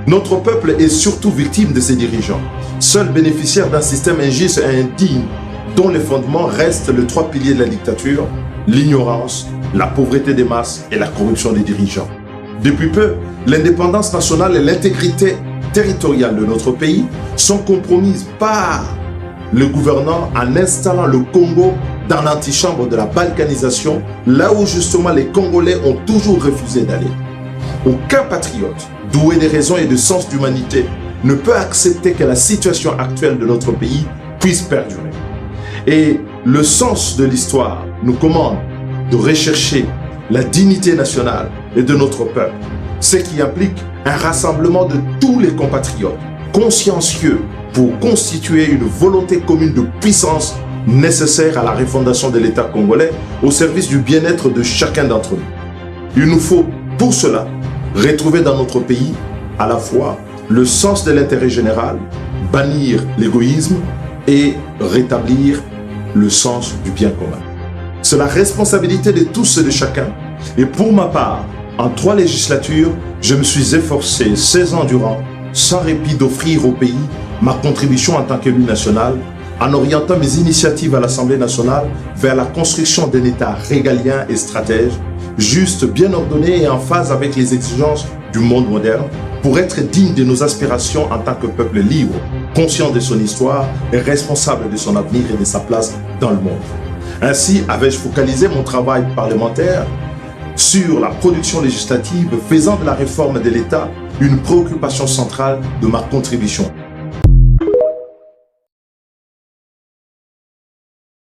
Notre peuple est surtout victime de ses dirigeants, seul bénéficiaire d'un système injuste et indigne dont les fondements restent les trois piliers de la dictature, l'ignorance, la pauvreté des masses et la corruption des dirigeants. Depuis peu, l'indépendance nationale et l'intégrité territoriale de notre pays sont compromises par le gouvernant en installant le Congo dans l'antichambre de la balkanisation, là où justement les Congolais ont toujours refusé d'aller. Aucun patriote, doué de raison et de sens d'humanité, ne peut accepter que la situation actuelle de notre pays puisse perdurer. Et le sens de l'histoire nous commande de rechercher la dignité nationale et de notre peuple, ce qui implique un rassemblement de tous les compatriotes consciencieux pour constituer une volonté commune de puissance nécessaire à la refondation de l'État congolais au service du bien-être de chacun d'entre nous. Il nous faut pour cela retrouver dans notre pays à la fois le sens de l'intérêt général, bannir l'égoïsme et rétablir le sens du bien commun. C'est la responsabilité de tous et de chacun. Et pour ma part, en 3 législatures, je me suis efforcé 16 ans durant, sans répit, d'offrir au pays ma contribution en tant qu'élu national, en orientant mes initiatives à l'Assemblée nationale vers la construction d'un État régalien et stratège, juste, bien ordonné et en phase avec les exigences du monde moderne, pour être digne de nos aspirations en tant que peuple libre, conscient de son histoire et responsable de son avenir et de sa place dans le monde. Ainsi, avais-je focalisé mon travail parlementaire sur la production législative, faisant de la réforme de l'État une préoccupation centrale de ma contribution.